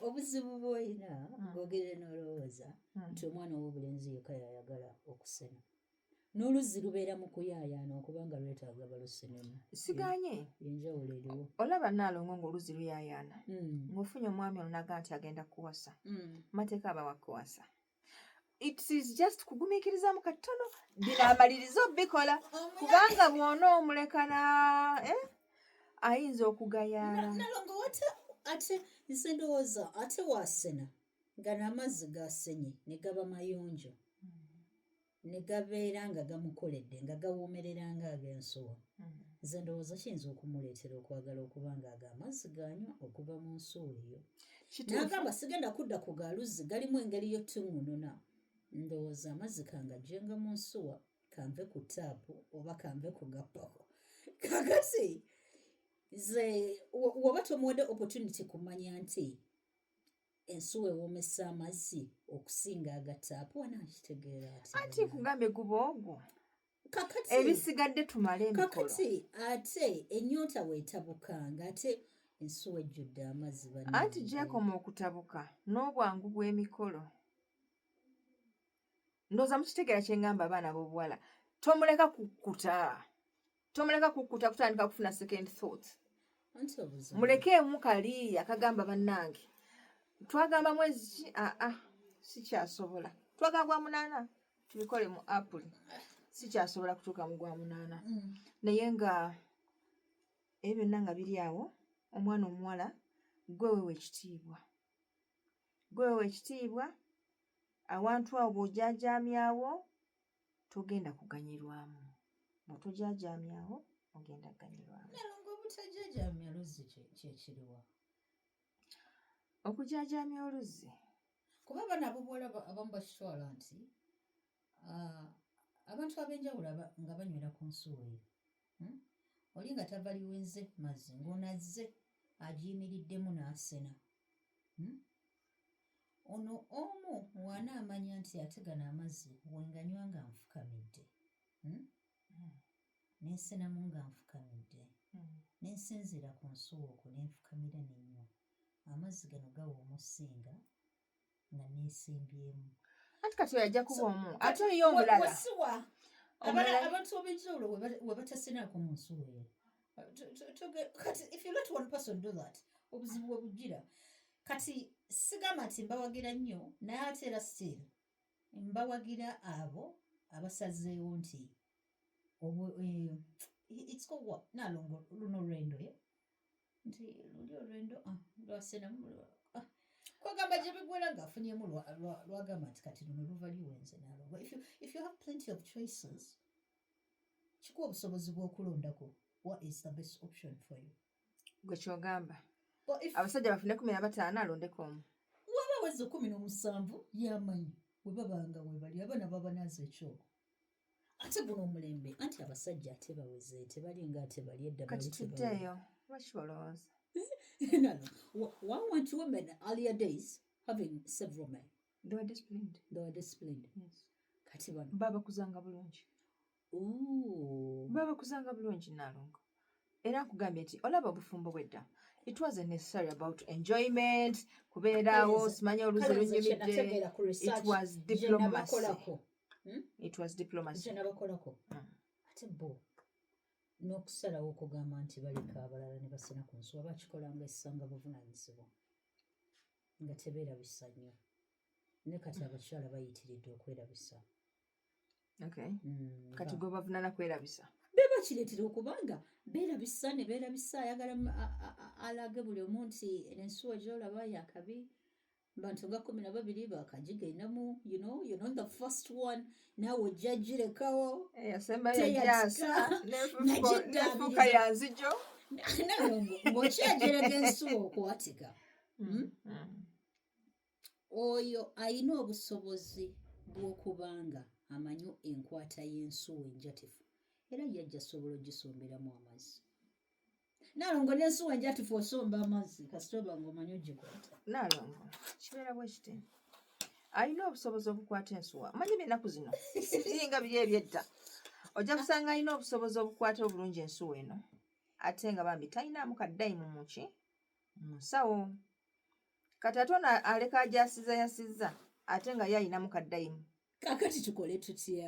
obuzibu bw'olina ng'ogere n'olowooza nti omwana ow'obulenzi yekka yayagala okusena n'oluzzi lubeera mu kuyaayaana okubanga lwetaaga balusenemu siganye enjawulo eriwo olaba Naalongo ng'oluzzi luyaayaana ng'ofunye omwami olunaga nti agenda kuwasa mateeka aba wakuwasa it is just kugumiikirizaamu katono bino amaliriza obbikola kubanga bw'ona omulekana ayinza okugayaala Nalongo ate nze ndowooza ate wasena nga n'amazzi gasenye ne gaba mayonjo ne gabeera nga gamukoledde nga gawoomerera nga ag'ensuwa nze ndowooza kiyinza okumuleetera okwagala okuba nga ago amazzi ganywa okuva mu nsuwa eyo n'agamba sigenda kudda ku galuzzi galimu engeri y'ottuŋŋununa ndowooza amazzi kangajjenga mu nsuwa kanve ku taapu oba kanve ku gappako kakati ze waba tomuwadde opportunity kumanya nti ensuwa ewoomesa amazzi okusinga agataapu wanaakitegeera anti kugambe guba ogwo kakati ebisigadde tumale emikolo kakati ate ennyonta weetabukanga ate ensuwa ejjudde amazzi anti gyekoma okutabuka n'obwangu bw'emikolo ndowooza mukitegeera kye ngamba abaana b'obuwala tomuleka kukkuta kutandika kufuna second thought mulekeemu kali akagamba bannange twagamba mwezi ki sikyasobola twagamba gwa munaana tubikole mu apuli sikyasobola kutuuka mu gwa munaana naye nga ebyo byonna nga biri awo omwana omuwala gwewewe ekitiibwa awantu awo bw'ojajaamyawo togenda kuganyirwamu bw'otojajaamyawo ogenda kuganyirwamu Nalongo obutajajaamya luzzi kyekiriwa okujajaamya oluzzi kuba abaana ab'obuwala abamu bakitwala nti abantu ab'enjawulo nga banywera ku nsuwa eyo oli nga tava liwenze mazzi ng'onazze agiyimiriddemu n'asena ono omu wanaamanya nti ate gano amazzi wenganywa nga nfukamidde nensenamu nga nfukamidde nensinzira ku nsuwa okwo nenfukamira nenywa amazzi gano gawa omusinga nga neesimbyemu anti kati oyajja kuba omu ate oyo omulala abantu ab'enjawulo we batasenaako mu nsuwa eyo kati if you let one person do that obuzibu bwe bujjira kati sigamba nti mbawagira nnyo naye ate era still mbawagira abo abasazeewo nti it's called what Naalongo luno lwendo nti luli olwendo lwasenamu kwagamba gye bigwera ng'afunyemu lwagamba nti kati luno luva liwenze Naalongo if you have plenty of choices kikuwa obusobozi bw'okulondako what is the best option for you gwe kyogamba abasajja bafune 15 alondeko omu waba weze 17 yamanyi bwe babanga we bali abaana babanaza ekyoko ate guno omulembe anti abasajja ate baweze tebalinga ate bali edda kati tuddeeyo lwakibalowooza why weren't women earlier days having several men they were disciplined yes kati bano baba kuzanga bulungi Naalongo era nkugambye nti olaba obufumbo bwedda it wasn't necessary about enjoyment kubeeraawo simanya oluzzi lunyumidde it was diplomacy nabakolako ate bo n'okusalawo okugamba nti baleka abalala ne basena ku nsuwa bakikolanga essanga buvunaanyizibwa nga tebeerabisa nnyo ne kati abakyala bayitiridde okwerabisa kati gwe bavunaana kwerabisa bakireetera okubanga beerabisa ne beerabisa ayagala alage buli omu nti ensuwa gy'olaba yakabi bantu nga 12 bakagigendamu you know the first one naawe ojjagirekawo nefuuka yanzijo ng'okyagerega ensuwa okwatika oyo alina obusobozi bw'okubanga amanyi enkwata y'ensuwa enjatifu era yajja sobola ogisomberamu amazzi Naalongo n'ensuwa enjatifu osomba amazzi kasita oba ng'omanyi ogikwata Naalongo kibeera bwe kiti alina obusobozi obukwata ensuwa manyi b'ennaku zino siringa biri ebyedda ojja kusanga alina obusobozi obukwata obulungi ensuwa eno ate nga bambi talinaamu kaddayimu mu nsawo kati ate ono aleka ajasiza yasizza ate nga ye ayinamu kaddayimu. Kaakati tukole tutya?